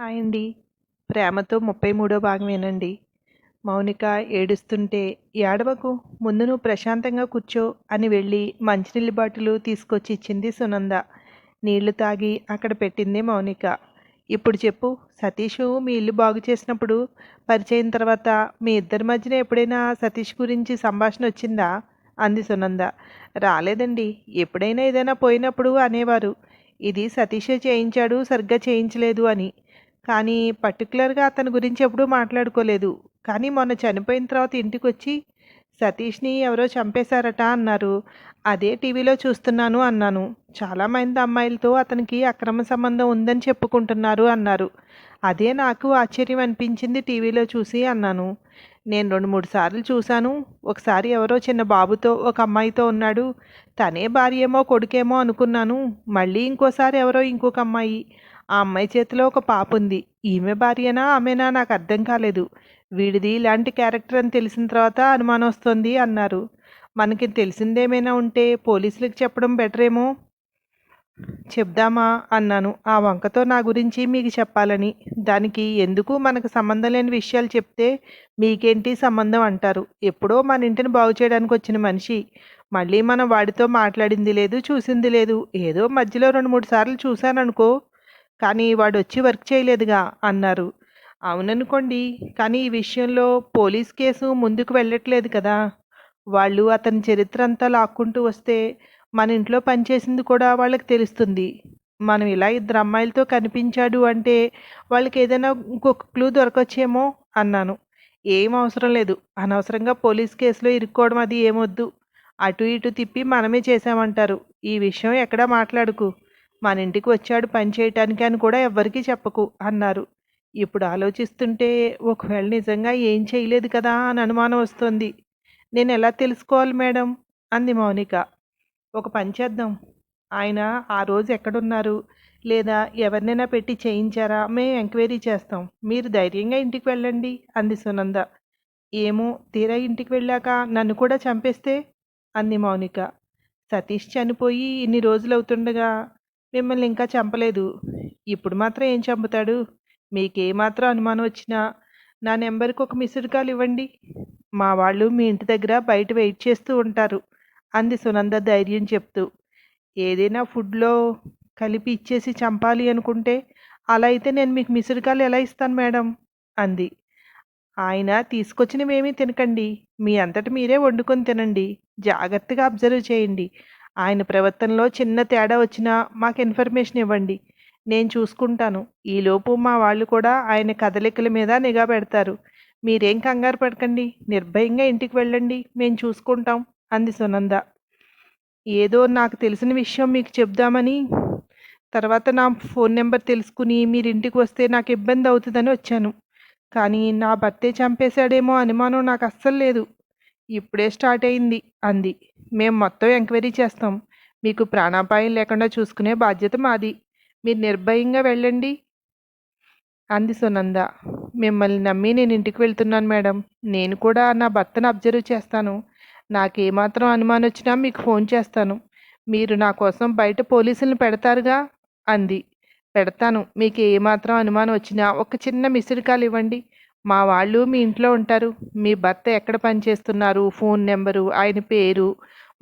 Hi అండి. 'ప్రేమతో 33వ భాగమేనండి. మౌనిక ఏడుస్తుంటే, "ఏడవకు, ముందు నువ్వు ప్రశాంతంగా కూర్చో" అని వెళ్ళి మంచినీళ్ళ బాటిలు తీసుకొచ్చి ఇచ్చింది సునంద. నీళ్లు తాగి అక్కడ పెట్టింది మౌనిక. "ఇప్పుడు చెప్పు, సతీషు మీ ఇల్లు బాగు చేసినప్పుడు పరిచయం తర్వాత మీ ఇద్దరి మధ్యన ఎప్పుడైనా సతీష్ గురించి సంభాషణ వచ్చిందా?" అంది సునంద. "రాలేదండి. ఎప్పుడైనా ఏదైనా పోయినప్పుడు అనేవారు, 'ఇది సతీషే చేయించాడు, సరిగ్గా చేయించలేదు' అని. కానీ పర్టికులర్గా అతని గురించి ఎప్పుడూ మాట్లాడుకోలేదు. కానీ మొన్న చనిపోయిన తర్వాత ఇంటికొచ్చి, 'సతీష్‌ని ఎవరో చంపేశారట' అన్నారు. అదే టీవీలో చూస్తున్నాను అన్నాను. 'చాలామంది అమ్మాయిలతో అతనికి అక్రమ సంబంధం ఉందని చెప్పుకుంటున్నారు' అన్నారు. అదే నాకు ఆశ్చర్యం అనిపించింది టీవీలో చూసి అన్నాను. 'నేను 2, 3 సార్లు చూశాను. ఒకసారి ఎవరో చిన్న బాబుతో ఒక అమ్మాయితో ఉన్నాడు. తనే భార్యేమో కొడుకేమో అనుకున్నాను. మళ్ళీ ఇంకోసారి ఎవరో ఇంకొక అమ్మాయి. ఆ అమ్మాయి చేతిలో ఒక పాప ఉంది. ఈమె భార్యనా ఆమెనా నాకు అర్థం కాలేదు. వీడిది ఇలాంటి క్యారెక్టర్ అని తెలిసిన తర్వాత అనుమానం వస్తుంది' అన్నారు. 'మనకి తెలిసిందేమైనా ఉంటే పోలీసులకు చెప్పడం బెటరేమో, చెప్దామా' అన్నాను. 'ఆ వంకతో నా గురించి మీకు చెప్పాలని. దానికి ఎందుకు, మనకు సంబంధం లేని విషయాలు చెప్తే మీకేంటి సంబంధం అంటారు. ఎప్పుడో మన ఇంటిని బాగు చేయడానికి వచ్చిన మనిషి. మళ్ళీ మనం వాడితో మాట్లాడింది లేదు, చూసింది లేదు. ఏదో మధ్యలో 2, 3 సార్లు చూశాననుకో, కానీ వాడొచ్చి వర్క్ చేయలేదుగా' అన్నారు. 'అవుననుకోండి. కానీ ఈ విషయంలో పోలీస్ కేసు ముందుకు వెళ్ళట్లేదు కదా. వాళ్ళు అతని చరిత్ర అంతా లాక్కుంటూ వస్తే మన ఇంట్లో పనిచేసింది కూడా వాళ్ళకి తెలుస్తుంది. మనం ఇలా ఇద్దరు అమ్మాయిలతో కనిపించాడు అంటే వాళ్ళకి ఏదైనా ఇంకొక క్లూ దొరకొచ్చేమో' అన్నాను. 'ఏం అవసరం లేదు. అనవసరంగా పోలీస్ కేసులో ఇరుక్కోవడం అది ఏమొద్దు. అటు ఇటు తిప్పి మనమే చేశామంటారు. ఈ విషయం ఎక్కడా మాట్లాడుకు. మన ఇంటికి వచ్చాడు పని చేయటానికి అని కూడా ఎవ్వరికీ చెప్పకు' అన్నారు. ఇప్పుడు ఆలోచిస్తుంటే ఒకవేళ నిజంగా ఏం చేయలేదు కదా అని అనుమానం వస్తోంది. 'నేను ఎలా తెలుసుకోవాలి మేడం' అంది మౌనిక. 'ఒక పని చేద్దాం. ఆయన ఆ రోజు ఎక్కడున్నారు, లేదా ఎవరినైనా పెట్టి చేయించారా, మేము ఎంక్వైరీ చేస్తాం. మీరు ధైర్యంగా ఇంటికి వెళ్ళండి' అంది సునంద. 'ఏమో, తీరా ఇంటికి వెళ్ళాక నన్ను కూడా చంపేస్తే' అంది మౌనిక. 'సతీష్ చనిపోయి ఇన్ని రోజులవుతుండగా మిమ్మల్ని ఇంకా చంపలేదు. ఇప్పుడు మాత్రం ఏం చంపుతాడు? మీకేమాత్రం అనుమానం వచ్చినా నా నెంబర్కి ఒక మిస్డ్ కాల్ ఇవ్వండి. మా వాళ్ళు మీ ఇంటి దగ్గర బయట వెయిట్ చేస్తూ ఉంటారు' అంది సునంద ధైర్యం చెప్తూ. 'ఏదైనా ఫుడ్లో కలిపి ఇచ్చేసి చంపాలి అనుకుంటే అలా అయితే నేను మీకు మిస్డ్ కాల్ ఎలా ఇస్తాను మేడం' అంది. 'ఆయన తీసుకొచ్చినవేమీ తినకండి. మీ అంతట మీరే వండుకొని తినండి. జాగ్రత్తగా అబ్జర్వ్ చేయండి. ఆయన ప్రవర్తనలో చిన్న తేడా వచ్చినా మాకు ఇన్ఫర్మేషన్ ఇవ్వండి. నేను చూసుకుంటాను. ఈలోపు మా వాళ్ళు కూడా ఆయన కదలికల మీద నిఘా పెడతారు. మీరేం కంగారు పడకండి. నిర్భయంగా ఇంటికి వెళ్ళండి. మేం చూసుకుంటాం' అంది సునంద. 'ఏదో నాకు తెలిసిన విషయం మీకు చెప్దామని, తర్వాత నా ఫోన్ నెంబర్ తెలుసుకుని మీరు ఇంటికి వస్తే నాకు ఇబ్బంది అవుతుందని వచ్చాను. కానీ నా భర్తే చంపేశాడేమో అనుమానం నాకు అస్సలు లేదు. ఇప్పుడే స్టార్ట్ అయింది' అంది. 'మేం మొత్తం ఎంక్వైరీ చేస్తాం. మీకు ప్రాణాపాయం లేకుండా చూసుకునే బాధ్యత మాది. మీరు నిర్భయంగా వెళ్ళండి' అంది సునంద. 'మిమ్మల్ని నమ్మి నేను ఇంటికి వెళ్తున్నాను మేడం. నేను కూడా నా భర్తను అబ్జర్వ్ చేస్తాను. నాకేమాత్రం అనుమానం వచ్చినా మీకు ఫోన్ చేస్తాను. మీరు నా కోసం బయట పోలీసులను పెడతారుగా' అంది. 'పెడతాను. మీకు ఏమాత్రం అనుమానం వచ్చినా ఒక చిన్న మిస్డ్ కాల్ ఇవ్వండి. మా వాళ్ళు మీ ఇంట్లో ఉంటారు. మీ భర్త ఎక్కడ పనిచేస్తున్నారు, ఫోన్ నెంబరు, ఆయన పేరు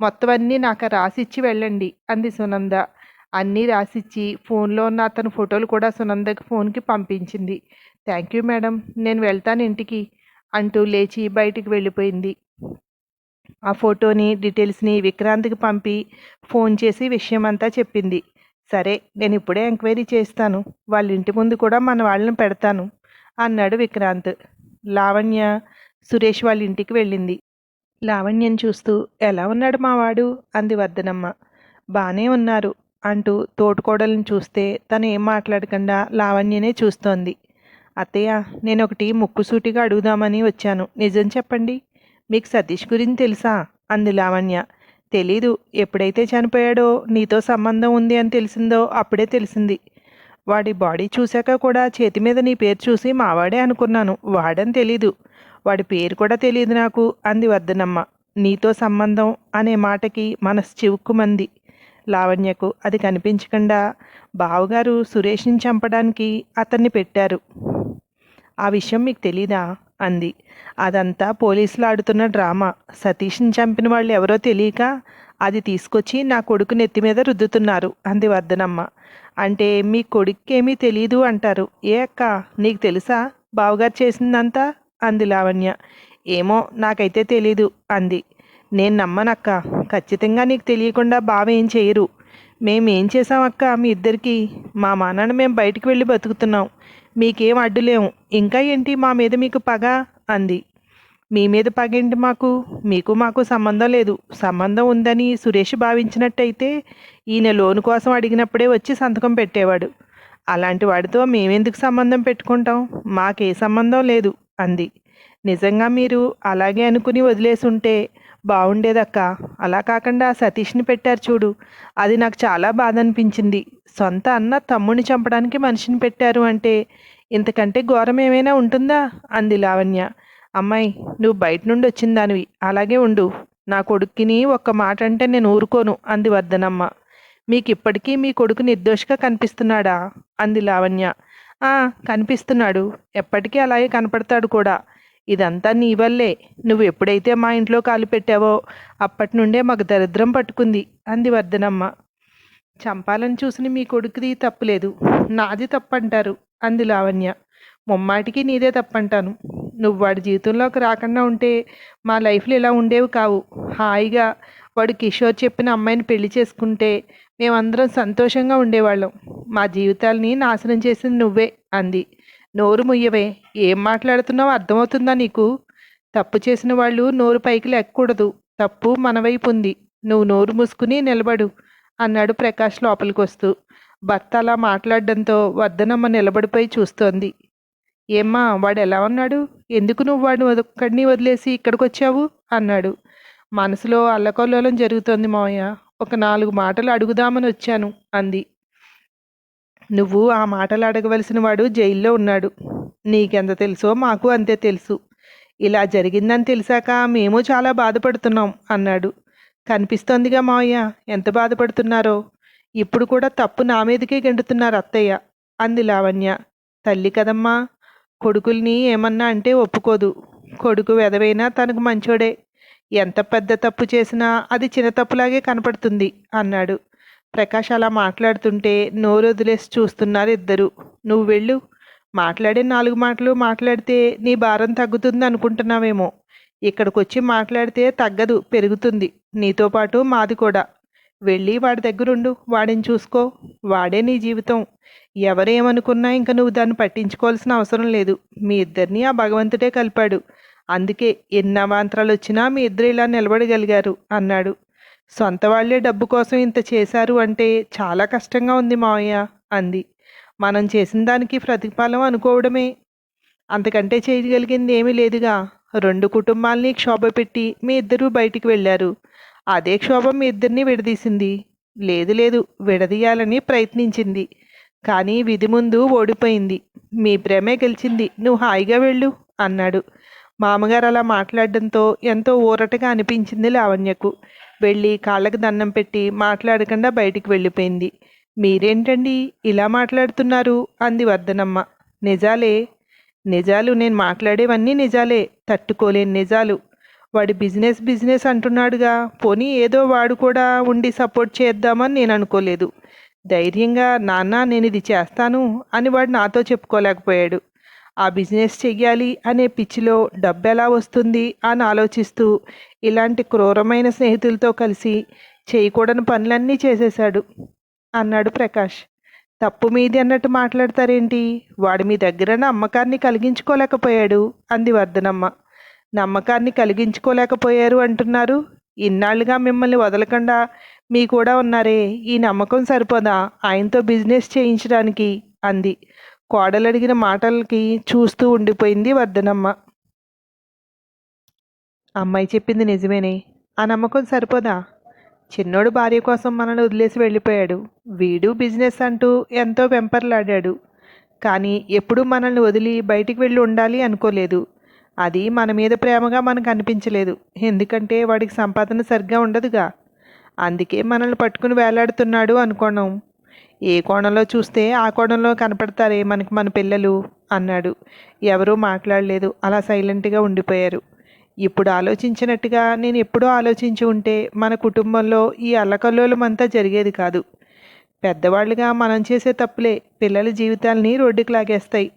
మొత్తం అన్నీ నాకు రాసిచ్చి వెళ్ళండి' అంది సునంద. అన్నీ రాసిచ్చి ఫోన్లో ఉన్న అతని ఫోటోలు కూడా సునందకి ఫోన్కి పంపించింది. 'థ్యాంక్ యూ మేడం, నేను వెళ్తాను ఇంటికి' అంటూ లేచి బయటికి వెళ్ళిపోయింది. ఆ ఫోటోని, డీటెయిల్స్ని విక్రాంత్కి పంపి ఫోన్ చేసి విషయమంతా చెప్పింది. 'సరే, నేను ఇప్పుడే ఎంక్వైరీ చేస్తాను. వాళ్ళ ఇంటి ముందు కూడా మన వాళ్ళని పెడతాను' అన్నాడు విక్రాంత్. లావణ్య సురేష్ వాళ్ళ ఇంటికి వెళ్ళింది. లావణ్యని చూస్తూ 'ఎలా ఉన్నాడు మావాడు' అంది వర్ధనమ్మ. 'బానే ఉన్నారు' అంటూ తోటికోడల్ని చూస్తే తను ఏం మాట్లాడకుండా లావణ్యనే చూస్తోంది. 'అత్తయ్య, నేనొకటి ముక్కుసూటిగా అడుగుదామని వచ్చాను. నిజం చెప్పండి. మీకు సతీష్ గురించి తెలుసా?' అంది లావణ్య. 'తెలీదు. ఎప్పుడైతే చనిపోయాడో, నీతో సంబంధం ఉంది అని తెలిసిందో అప్పుడే తెలిసింది. వాడి బాడీ చూశాక కూడా చేతి మీద నీ పేరు చూసి మావాడే అనుకున్నాను. వాడని తెలీదు. వాడి పేరు కూడా తెలియదు నాకు' అంది వర్ధనమ్మ. 'నీతో సంబంధం' అనే మాటకి మనసు చివుక్కుమంది. లావణ్యకు అది కనిపించకుండా బావగారు సురేష్ని చంపడానికి అతన్ని పెట్టారు. ఆ విషయం మీకు తెలీదా అంది. అదంతా పోలీసులు ఆడుతున్న డ్రామా. సతీష్ని చంపిన వాళ్ళు ఎవరో తెలియక అది తీసుకొచ్చి నా కొడుకు నెత్తి మీద రుద్దుతున్నారు అంది వర్ధనమ్మ. అంటే మీ కొడుక్కేమీ తెలీదు అంటారు. ఏ అక్క, నీకు తెలుసా బావగారు చేసిందంతా అంది లావణ్య. ఏమో, నాకైతే తెలీదు అంది. నేను నమ్మనక్క. ఖచ్చితంగా నీకు తెలియకుండా బావ ఏం చేయరు. మేమేం చేసామక్క మీ ఇద్దరికి? మా మానాన్న మేము బయటికి వెళ్ళి బతుకుతున్నాం. మీకేం అడ్డులేము. ఇంకా ఏంటి మా మీద మీకు పగ అంది. మీ మీద పగేంటి మాకు? మీకు మాకు సంబంధం లేదు. సంబంధం ఉందని సురేష్ భావించినట్టయితే ఈయన లోను కోసం అడిగినప్పుడే వచ్చి సంతకం పెట్టేవాడు. అలాంటి వాడితో మేమెందుకు సంబంధం పెట్టుకుంటాం? మాకే సంబంధం లేదు అంది. నిజంగా మీరు అలాగే అనుకుని వదిలేసి ఉంటే బాగుండేదక్క. అలా కాకుండా సతీష్ని పెట్టారు చూడు, అది నాకు చాలా బాధ అనిపించింది. సొంత అన్న తమ్ముడిని చంపడానికి మనిషిని పెట్టారు అంటే ఇంతకంటే ఘోరం ఏమైనా ఉంటుందా అంది లావణ్య. అమ్మాయి, నువ్వు బయట నుండి వచ్చిన దానివి, అలాగే ఉండు. నా కొడుక్కిని ఒక్క మాట అంటే నేను ఊరుకోను అంది వర్ధనమ్మ. మీకిప్పటికీ మీ కొడుకు నిర్దోషిగా కనిపిస్తున్నాడా అంది లావణ్య. కనిపిస్తున్నాడు. ఎప్పటికీ అలాగే కనపడతాడు కూడా. ఇదంతా నీ వల్లే. నువ్వు ఎప్పుడైతే మా ఇంట్లో కాలు పెట్టావో అప్పటి నుండే మాకు దరిద్రం పట్టుకుంది అంది వర్ధనమ్మ. చంపాలని చూసిన మీ కొడుకుది తప్పులేదు, నాది తప్పంటారు అంది లావణ్య. ముమ్మాటికి నీదే తప్పంటాను. నువ్వు వాడి జీవితంలోకి రాకుండా ఉంటే మా లైఫ్లో ఇలా ఉండేవి కావు. హాయిగా వాడు కిషోర్ చెప్పిన అమ్మాయిని పెళ్లి చేసుకుంటే మేమందరం సంతోషంగా ఉండేవాళ్ళం. మా జీవితాల్ని నాశనం చేసింది నువ్వే అంది. నోరు ముయ్యవే. ఏం మాట్లాడుతున్నావో అర్థమవుతుందా నీకు? తప్పు చేసిన వాళ్ళు నోరు పైకి లేకూడదు. తప్పు మన వైపు ఉంది. నువ్వు నోరు మూసుకుని నిలబడు అన్నాడు ప్రకాష్ లోపలికి వస్తూ. భర్త అలా మాట్లాడడంతో వర్ధనమ్మ నిలబడిపోయి చూస్తోంది. ఏమ్మా, వాడు ఎలా ఉన్నాడు? ఎందుకు నువ్వు వాడిని ఒక్కడిని వదిలేసి ఇక్కడికి వచ్చావు అన్నాడు. మనసులో అల్లకల్లోలం జరుగుతోంది మావయ్య. ఒక 4 మాటలు అడుగుదామని వచ్చాను అంది. నువ్వు ఆ మాటలు అడగవలసిన వాడు జైల్లో ఉన్నాడు. నీకెంత తెలుసో మాకు అంతే తెలుసు. ఇలా జరిగిందని తెలిసాక మేము చాలా బాధపడుతున్నాం అన్నాడు. కనిపిస్తోందిగా మావయ్య ఎంత బాధపడుతున్నారో. ఇప్పుడు కూడా తప్పు నా మీదకే గెంటుతున్నారు అత్తయ్య అంది లావణ్య. తల్లి కదమ్మా, కొడుకుల్ని ఏమన్నా అంటే ఒప్పుకోదు. కొడుకు వెధవైనా తనకు మంచోడే. ఎంత పెద్ద తప్పు చేసినా అది చిన్న తప్పులాగే కనపడుతుంది అన్నాడు. ప్రకాష్ అలా మాట్లాడుతుంటే నోరు వదిలేసి చూస్తున్నారు ఇద్దరు. నువ్వు వెళ్ళు. మాట్లాడే 4 మాటలు మాట్లాడితే నీ భారం తగ్గుతుంది అనుకుంటున్నావేమో. ఇక్కడికి వచ్చి మాట్లాడితే తగ్గదు, పెరుగుతుంది. నీతో పాటు మాది కూడా. వెళ్ళి వాడి దగ్గరుండు. వాడిని చూసుకో. వాడే నీ జీవితం. ఎవరేమనుకున్నా ఇంక నువ్వు దాన్ని పట్టించుకోవాల్సిన అవసరం లేదు. మీ ఇద్దరిని ఆ భగవంతుడే కలిపాడు. అందుకే ఎన్ని అవాంతరాలు వచ్చినా మీ ఇద్దరు ఇలా నిలబడగలిగారు అన్నాడు. సొంత వాళ్లే డబ్బు కోసం ఇంత చేశారు అంటే చాలా కష్టంగా ఉంది మావయ్య అంది. మనం చేసిన దానికి ప్రతిఫలం అనుకోవడమే. అంతకంటే చేయగలిగింది ఏమీ లేదుగా. 2 కుటుంబాలని క్షోభ పెట్టి మీ ఇద్దరూ బయటికి వెళ్ళారు. అదే క్షోభ మీ ఇద్దరిని విడదీసింది. లేదు, విడదీయాలని ప్రయత్నించింది. కానీ విధి ముందు ఓడిపోయింది. మీ ప్రేమే గెలిచింది. నువ్వు హాయిగా వెళ్ళు అన్నాడు. మామగారు అలా మాట్లాడడంతో ఎంతో ఊరటగా అనిపించింది లావణ్యకు. వెళ్ళి కాళ్ళకు దండం పెట్టి మాట్లాడకుండా బయటికి వెళ్ళిపోయింది. మీరేంటండి ఇలా మాట్లాడుతున్నారు అంది వర్ధనమ్మ. నిజాలే. నిజాలు. నేను మాట్లాడేవన్నీ నిజాలే. తట్టుకోలేని నిజాలు. వాడి బిజినెస్ అంటున్నాడుగా. పోనీ ఏదో వాడు కూడా ఉండి సపోర్ట్ చేద్దామని నేను అనుకోలేదు. ధైర్యంగా నాన్న నేను ఇది చేస్తాను అని వాడు నాతో చెప్పుకోలేకపోయాడు. ఆ బిజినెస్ చెయ్యాలి అనే పిచ్చిలో డబ్బు ఎలా వస్తుంది అని ఆలోచిస్తూ ఇలాంటి క్రూరమైన స్నేహితులతో కలిసి చేయకూడని పనులన్నీ చేసేశాడు అన్నాడు ప్రకాష్. తప్పు మీది అన్నట్టు మాట్లాడతారేంటి? వాడు మీ దగ్గర నమ్మకాన్ని కలిగించుకోలేకపోయాడు అంది వర్ధనమ్మ. నమ్మకాన్ని కలిగించుకోలేకపోయారు అంటున్నారు. ఇన్నాళ్ళుగా మిమ్మల్ని వదలకుండా మీ కూడా ఉన్నారే, ఈ నమ్మకం సరిపోదా ఆయనతో బిజినెస్ చేయించడానికి అంది. కోడలడిగిన మాటలకి చూస్తూ ఉండిపోయింది వర్ధనమ్మ. అమ్మాయి చెప్పింది నిజమేనే. ఆ నమ్మకం సరిపోదా? చిన్నోడు భార్య కోసం మనల్ని వదిలేసి వెళ్ళిపోయాడు. వీడు బిజినెస్ అంటూ ఎంతో వెంపర్లాడాడు. కానీ ఎప్పుడూ మనల్ని వదిలి బయటికి వెళ్ళి ఉండాలి అనుకోలేదు. అది మన మీద ప్రేమగా మనకు అనిపించలేదు. ఎందుకంటే వాడికి సంపాదన సరిగ్గా ఉండదుగా. అందుకే మనల్ని పట్టుకుని వేలాడుతున్నాడు అనుకున్నాం. ఏ కోణంలో చూస్తే ఆ కోణంలో కనపడతారే మనకి మన పిల్లలు అన్నాడు. ఎవరూ మాట్లాడలేదు, అలా సైలెంట్గా ఉండిపోయారు. ఇప్పుడు ఆలోచించినట్టుగా నేను ఎప్పుడూ ఆలోచించి ఉంటే మన కుటుంబంలో ఈ అల్లకల్లోలమంతా జరిగేది కాదు. పెద్దవాళ్ళుగా మనం చేసే తప్పులే పిల్లల జీవితాల్ని రోడ్డుకి లాగేస్తాయి.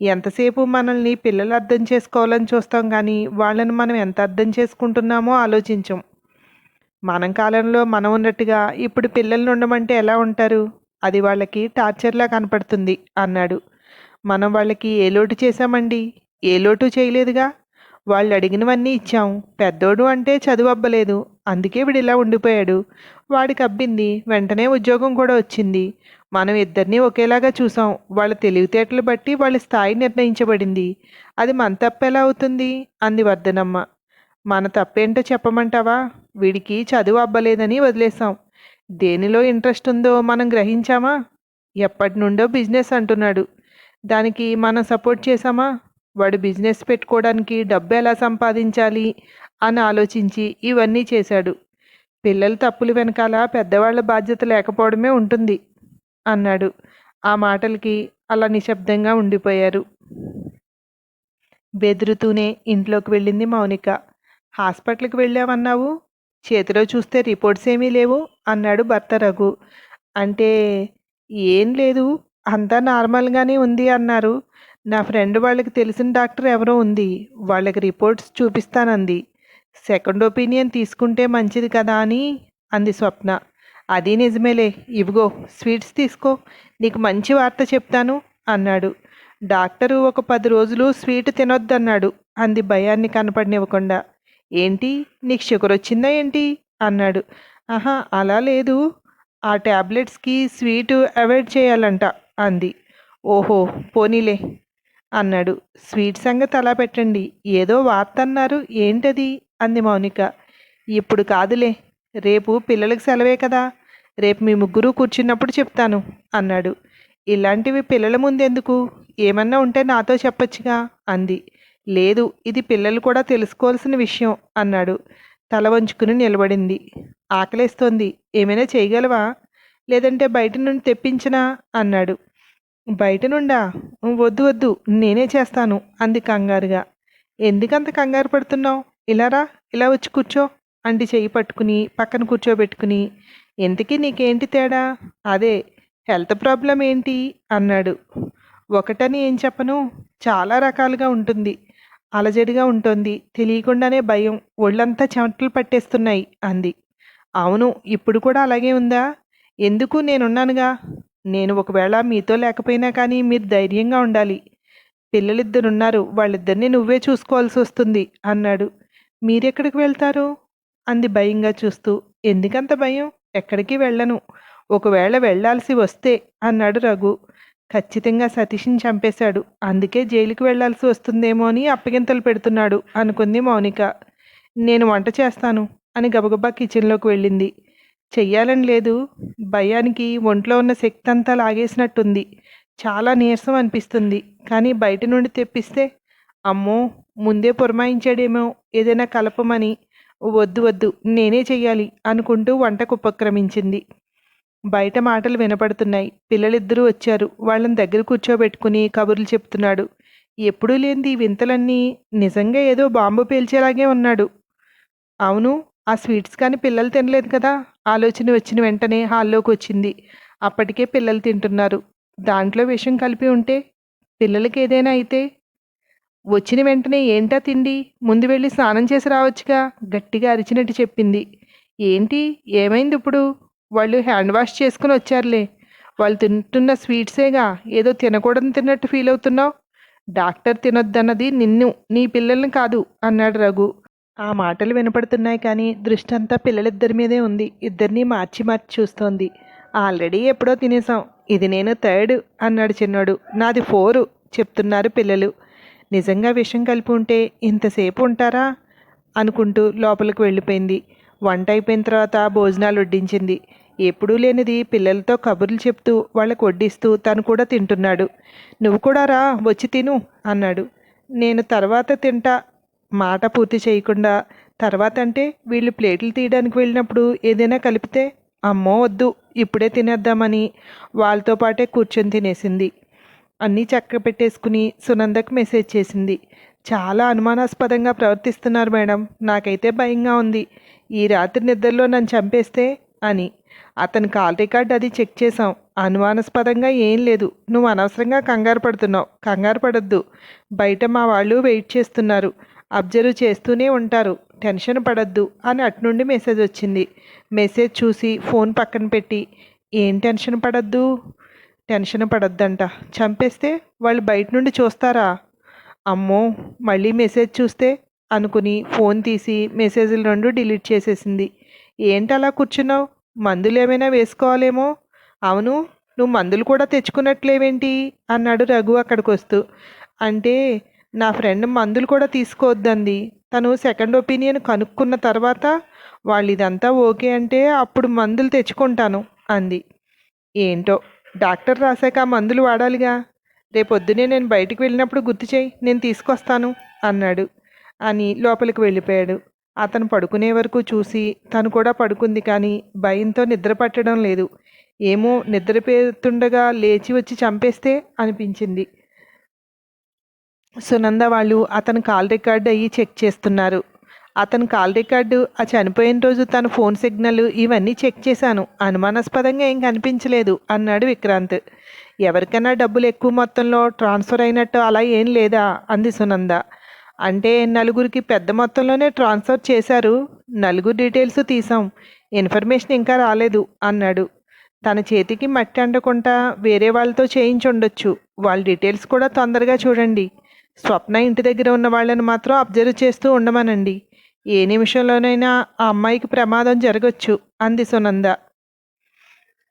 ఎంతసేపు మనల్ని పిల్లలు అర్థం చేసుకోవాలని చూస్తాం కానీ వాళ్ళని మనం ఎంత అర్థం చేసుకుంటున్నామో ఆలోచించం. మనం కాలంలో మనం ఉన్నట్టుగా ఇప్పుడు పిల్లల్ని ఉండమంటే ఎలా ఉంటారు? అది వాళ్ళకి టార్చర్లా కనపడుతుంది అన్నాడు. మనం వాళ్ళకి ఏ లోటు చేశామండి? ఏ లోటు చేయలేదుగా. వాళ్ళు అడిగినవన్నీ ఇచ్చాం. పెద్దోడు అంటే చదువు అబ్బలేదు, అందుకే వీడు ఇలా ఉండిపోయాడు. వాడికి అబ్బింది, వెంటనే ఉద్యోగం కూడా వచ్చింది. మనం ఇద్దరినీ ఒకేలాగా చూసాం. వాళ్ళ తెలివితేటలు బట్టి వాళ్ళ స్థాయి నిర్ణయించబడింది. అది మన తప్పెలా అవుతుంది అంది వర్ధనమ్మ. మన తప్పేంటో చెప్పమంటావా? వీడికి చదువు అబ్బలేదని వదిలేసాం. దేనిలో ఇంట్రెస్ట్ ఉందో మనం గ్రహించామా? ఎప్పటి నుండో బిజినెస్ అంటున్నాడు. దానికి మనం సపోర్ట్ చేశామా? వాడు బిజినెస్ పెట్టుకోవడానికి డబ్బు ఎలా సంపాదించాలి అని ఆలోచించి ఇవన్నీ చేశాడు. పిల్లల తప్పులు వెనకాల పెద్దవాళ్ల బాధ్యత లేకపోవడమే ఉంటుంది అన్నాడు. ఆ మాటలకి అలా నిశ్శబ్దంగా ఉండిపోయారు. బెదురుతూనే ఇంట్లోకి వెళ్ళింది మౌనిక. హాస్పిటల్కి వెళ్ళావన్నావు, చేతిలో చూస్తే రిపోర్ట్స్ ఏమీ లేవు అన్నాడు భర్త రఘు. అంటే ఏం లేదు, అంతా నార్మల్గానే ఉంది అన్నారు. నా ఫ్రెండ్ వాళ్ళకి తెలిసిన డాక్టర్ ఎవరో ఉంది, వాళ్ళకి రిపోర్ట్స్ చూపిస్తానంది. సెకండ్ ఒపీనియన్ తీసుకుంటే మంచిది కదా అని అంది స్వప్న. అది నిజమేలే, ఇవిగో స్వీట్స్ తీసుకో, నీకు మంచి వార్త చెప్తాను అన్నాడు. డాక్టరు ఒక 10 రోజులు స్వీట్ తినొద్దన్నాడు అంది భయాన్ని కనపడనివ్వకుండా. ఏంటి, నీకు షుగర్ వచ్చిందా ఏంటి అన్నాడు. ఆహా అలా లేదు, ఆ ట్యాబ్లెట్స్కి స్వీటు అవాయిడ్ చేయాలంట అంది. ఓహో పోనీలే అన్నాడు. స్వీట్ సంగతి అలా పెట్టండి, ఏదో వార్త అన్నారు, ఏంటది అంది మౌనిక. ఇప్పుడు కాదులే, రేపు పిల్లలకు సెలవే కదా, రేపు మీ ముగ్గురు కూర్చున్నప్పుడు చెప్తాను అన్నాడు. ఇలాంటివి పిల్లల ముందెందుకు, ఏమన్నా ఉంటే నాతో చెప్పొచ్చుగా అంది. లేదు, ఇది పిల్లలు కూడా తెలుసుకోవాల్సిన విషయం అన్నాడు. తల వంచుకుని నిలబడింది. ఆకలేస్తోంది, ఏమైనా చేయగలవా? లేదంటే బయట నుండి తెప్పించనా అన్నాడు. బయట నుండా? వద్దు వద్దు, నేనే చేస్తాను అంది కంగారుగా. ఎందుకంత కంగారు పడుతున్నావు? ఇలా రా, ఇలా వచ్చి కూర్చో అంటి చెయ్యి పట్టుకుని పక్కన కూర్చోబెట్టుకుని. ఇంతకీ నీకేంటి తేడా? అదే హెల్త్ ప్రాబ్లం ఏంటి అన్నాడు. ఒకటని ఏం చెప్పను, చాలా రకాలుగా ఉంటుంది. అలజడిగా ఉంటుంది, తెలియకుండానే భయం, ఒళ్ళంతా చెమటలు పట్టేస్తున్నాయి అంది. అవును, ఇప్పుడు కూడా అలాగే ఉందా? ఎందుకు, నేనున్నానుగా. నేను ఒకవేళ మీతో లేకపోయినా కానీ మీరు ధైర్యంగా ఉండాలి. పిల్లలిద్దరున్నారు, వాళ్ళిద్దరినీ నువ్వే చూసుకోవాల్సి వస్తుంది అన్నాడు. మీరెక్కడికి వెళ్తారు అంది భయంగా చూస్తూ. ఎందుకంత భయం? ఎక్కడికి వెళ్ళను. ఒకవేళ వెళ్ళాల్సి వస్తే అన్నాడు రఘు. ఖచ్చితంగా సతీష్ని చంపేశాడు, అందుకే జైలుకి వెళ్లాల్సి వస్తుందేమో అని అప్పగింతలు పెడుతున్నాడు అనుకుంది మౌనిక. నేను వంట చేస్తాను అని గబగబా కిచెన్లోకి వెళ్ళింది. చెయ్యాలని లేదు, భయానికి ఒంట్లో ఉన్న శక్తి అంతా లాగేసినట్టుంది. చాలా నీరసం అనిపిస్తుంది. కానీ బయట నుండి తెప్పిస్తే అమ్మో, ముందే పురమాయించాడేమో ఏదైనా కలపమని. వద్దు వద్దు, నేనే చెయ్యాలి అనుకుంటూ వంటకు ఉపక్రమించింది. బయట మాటలు వినపడుతున్నాయి. పిల్లలిద్దరూ వచ్చారు. వాళ్ళని దగ్గర కూర్చోబెట్టుకుని కబుర్లు చెప్తున్నాడు. ఎప్పుడూ లేనిది వింతలన్నీ. నిజంగా ఏదో బాంబు పేల్చేలాగే ఉన్నాడు. అవును, ఆ స్వీట్స్ కానీ పిల్లలు తినలేదు కదా. ఆలోచన వచ్చిన వెంటనే హాల్లోకి వచ్చింది. అప్పటికే పిల్లలు తింటున్నారు. దాంట్లో విషం కలిపి ఉంటే పిల్లలకి ఏదైనా అయితే? వచ్చిన వెంటనే ఏంటా తిండి, ముందు వెళ్ళి స్నానం చేసి రావచ్చుగా గట్టిగా అరిచినట్టు చెప్పింది. ఏంటి, ఏమైంది ఇప్పుడు? వాళ్ళు హ్యాండ్ వాష్ చేసుకుని వచ్చారులే. వాళ్ళు తింటున్న స్వీట్సేగా, ఏదో తినకూడదని తిన్నట్టు ఫీల్ అవుతున్నావు. డాక్టర్ తినొద్దన్నది నిన్ను, నీ పిల్లల్ని కాదు అన్నాడు రఘు. ఆ మాటలు వినపడుతున్నాయి కానీ దృష్టి అంతా పిల్లలిద్దరి మీదే ఉంది. ఇద్దరినీ మార్చి మార్చి చూస్తోంది. ఆల్రెడీ ఎప్పుడో తినేసాం, ఇది నేను 3rd అన్నాడు చిన్నోడు. నాది 4 చెప్తున్నారు పిల్లలు. నిజంగా విషం కలిపి ఉంటే ఇంతసేపు ఉంటారా అనుకుంటూ లోపలికి వెళ్ళిపోయింది. వంట అయిపోయిన తర్వాత భోజనాలు వడ్డించింది. ఎప్పుడూ లేనిది పిల్లలతో కబుర్లు చెప్తూ వాళ్ళకు వడ్డిస్తూ తను కూడా తింటున్నాడు. నువ్వు కూడా రా, వచ్చి తిను అన్నాడు. నేను తర్వాత తింటా మాట పూర్తి చేయకుండా తర్వాత అంటే వీళ్ళు ప్లేట్లు తీయడానికి వెళ్ళినప్పుడు ఏదైనా కలిపితే అమ్మో వద్దు ఇప్పుడే తినేద్దామని వాళ్ళతో పాటే కూర్చొని తినేసింది. అన్నీ చక్క పెట్టేసుకుని సునందకు మెసేజ్ చేసింది. చాలా అనుమానాస్పదంగా ప్రవర్తిస్తున్నారు మేడం, నాకైతే భయంగా ఉంది. ఈ రాత్రి నిద్రలో నన్ను చంపేస్తే అని. అతని కాల్ రికార్డ్ అది చెక్ చేసాం. అనుమానాస్పదంగా ఏం లేదు. నువ్వు అనవసరంగా కంగారు పడుతున్నావు. కంగారు పడద్దు. బయట మా వాళ్ళు వెయిట్ చేస్తున్నారు. అబ్జర్వ్ చేస్తూనే ఉంటారు. టెన్షన్ పడద్దు అని అటునుండి మెసేజ్ వచ్చింది. మెసేజ్ చూసి ఫోన్ పక్కన పెట్టి, ఏం టెన్షన్ పడద్దు? టెన్షన్ పడొద్దంట. చంపేస్తే వాళ్ళు బయట నుండి చూస్తారా? అమ్మో మళ్ళీ మెసేజ్ చూస్తే అనుకుని ఫోన్ తీసి మెసేజ్లు 2 డిలీట్ చేసేసింది. ఏంటలా కూర్చున్నావు? మందులు ఏమైనా వేసుకోవాలేమో. అవును, నువ్వు మందులు కూడా తెచ్చుకున్నట్లేవేంటి అన్నాడు రఘు అక్కడికి వస్తూ. అంటే నా ఫ్రెండ్ మందులు కూడా తీసుకోవద్దంది. తను సెకండ్ ఒపీనియన్ కనుక్కున్న తర్వాత వాళ్ళు ఇదంతా ఓకే అంటే అప్పుడు మందులు తెచ్చుకుంటాను అంది. ఏంటో డాక్టర్ రాశాక మందులు వాడాలిగా. రేపొద్దునే నేను బయటికి వెళ్ళినప్పుడు గుర్తు చేయి, నేను తీసుకొస్తాను అన్నాడు. అని లోపలికి వెళ్ళిపోయాడు. అతను పడుకునే వరకు చూసి తను కూడా పడుకుంది, కానీ భయంతో నిద్ర పట్టడం లేదు. ఏమో నిద్రపోతుండగా లేచి వచ్చి చంపేస్తే అనిపించింది. సునంద వాళ్ళు అతను కాల్ రికార్డు అయ్యి చెక్ చేస్తున్నారు. అతను కాల్ రికార్డు, ఆ చనిపోయిన రోజు తన ఫోన్ సిగ్నల్ ఇవన్నీ చెక్ చేశాను. అనుమానాస్పదంగా ఏం కనిపించలేదు అన్నాడు విక్రాంత్. ఎవరికైనా డబ్బులు ఎక్కువ మొత్తంలో ట్రాన్స్ఫర్ అయినట్టు అలా ఏం లేదా అంది సునంద. అంటే నలుగురికి పెద్ద మొత్తంలోనే ట్రాన్స్ఫర్ చేశారు. నలుగురు డీటెయిల్స్ తీసాం. ఇన్ఫర్మేషన్ ఇంకా రాలేదు అన్నాడు. తన చేతికి మట్టి అంటకుండా వేరే వాళ్ళతో చేయించి ఉండొచ్చు. వాళ్ళ డీటెయిల్స్ కూడా తొందరగా చూడండి. స్వప్న ఇంటి దగ్గర ఉన్న వాళ్ళని మాత్రం అబ్జర్వ్ చేస్తూ ఉండమనండి. ఏ నిమిషంలోనైనా ఆ అమ్మాయికి ప్రమాదం జరగచ్చు అంది సునంద.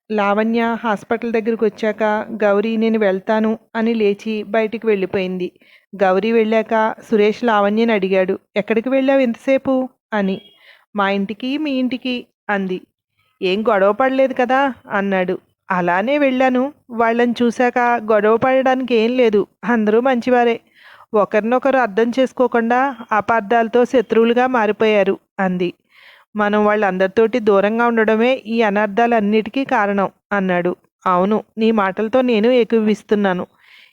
లావణ్య హాస్పిటల్ దగ్గరికి వచ్చాక గౌరీ నేను వెళ్తాను అని లేచి బయటికి వెళ్ళిపోయింది. గౌరీ వెళ్ళాక సురేష్ లావణ్యని అడిగాడు, ఎక్కడికి వెళ్ళావు ఎంతసేపు అని. మా ఇంటికి, మీ ఇంటికి అంది. ఏం గొడవ పడలేదు కదా అన్నాడు. అలానే వెళ్ళాను. వాళ్ళని చూశాక గొడవ పడడానికి ఏం లేదు. అందరూ మంచివారే. ఒకరినొకరు అర్థం చేసుకోకుండా అపార్థాలతో శత్రువులుగా మారిపోయారు అంది. మనం వాళ్ళందరితోటి దూరంగా ఉండడమే ఈ అనర్థాలన్నిటికీ కారణం అన్నాడు. అవును, నీ మాటలతో నేను ఏకీభవిస్తున్నాను.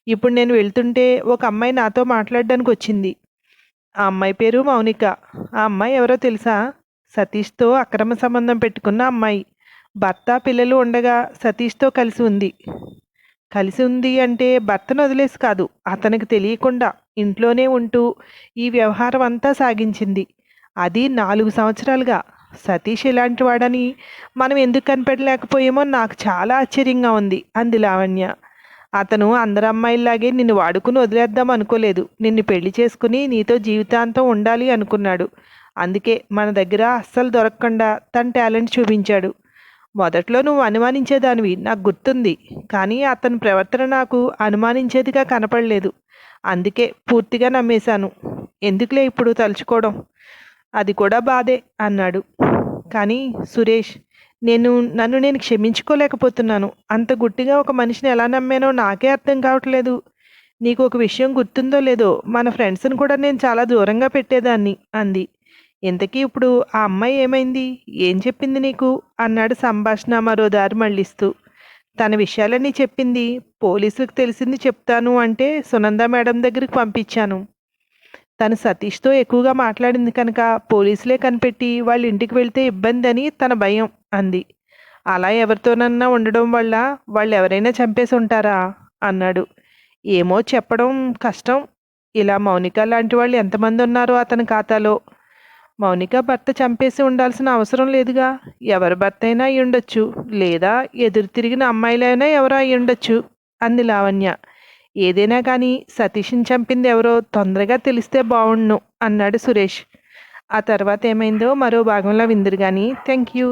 ఇప్పుడు నేను వెళ్తుంటే ఒక అమ్మాయి నాతో మాట్లాడడానికి వచ్చింది. ఆ అమ్మాయి పేరు మౌనిక. ఆ అమ్మాయి ఎవరో తెలుసా? సతీష్తో అక్రమ సంబంధం పెట్టుకున్న అమ్మాయి. భర్త పిల్లలు ఉండగా సతీష్తో కలిసి ఉంది అంటే భర్తను వదిలేసి కాదు, అతనికి తెలియకుండా ఇంట్లోనే ఉంటూ ఈ వ్యవహారం అంతా సాగించింది. అది 4 సంవత్సరాలుగా. సతీష్ ఇలాంటి వాడని మనం ఎందుకు కనిపెట్టలేకపోయామో నాకు చాలా ఆశ్చర్యంగా ఉంది అంది లావణ్య. అతను అందరు అమ్మాయిల్లాగే నిన్ను వాడుకుని వదిలేద్దాం అనుకోలేదు. నిన్ను పెళ్లి చేసుకుని నీతో జీవితాంతం ఉండాలి అనుకున్నాడు. అందుకే మన దగ్గర అస్సలు దొరకకుండా తన టాలెంట్ చూపించాడు. మొదట్లో నువ్వు అనుమానించేదానివి, నాకు గుర్తుంది. కానీ అతని ప్రవర్తన నాకు అనుమానించేదిగా కనపడలేదు. అందుకే పూర్తిగా నమ్మేశాను. ఎందుకులే ఇప్పుడు తలుచుకోవడం, అది కూడా బాధే అన్నాడు. కానీ సురేష్, నన్ను నేను క్షమించుకోలేకపోతున్నాను. అంత గుట్టిగా ఒక మనిషిని ఎలా నమ్మానో నాకే అర్థం కావట్లేదు. నీకు ఒక విషయం గుర్తుందో లేదో, మన ఫ్రెండ్స్ని కూడా నేను చాలా దూరంగా పెట్టేదాన్ని అంది. ఇంతకీ ఇప్పుడు ఆ అమ్మాయి ఏమైంది? ఏం చెప్పింది నీకు అన్నాడు సంభాషణ మరో దారి మళ్ళిస్తూ. తన విషయాలన్నీ చెప్పింది. పోలీసులకు తెలిసింది చెప్తాను అంటే సునంద మేడం దగ్గరికి పంపించాను. తను సతీష్తో ఎక్కువగా మాట్లాడింది కనుక పోలీసులే కనిపెట్టి వాళ్ళ ఇంటికి వెళ్తే ఇబ్బంది అని తన భయం అంది. అలా ఎవరితోనన్నా ఉండడం వల్ల వాళ్ళు ఎవరైనా చంపేసి ఉంటారా అన్నాడు. ఏమో చెప్పడం కష్టం. ఇలా మౌనిక లాంటి వాళ్ళు ఎంతమంది ఉన్నారో అతని ఖాతాలో. మౌనిక భర్త చంపేసి ఉండాల్సిన అవసరం లేదుగా. ఎవరి భర్త అయినా అయి ఉండొచ్చు, లేదా ఎదురు తిరిగిన అమ్మాయిలైనా ఎవరో అయి ఉండొచ్చు అంది లావణ్య. ఏదైనా కానీ సతీష్ని చంపింది ఎవరో తొందరగా తెలిస్తే బావుండును అన్నాడు సురేష్. ఆ తర్వాత ఏమైందో మరో భాగంలో విందురు కానీ. Thank you.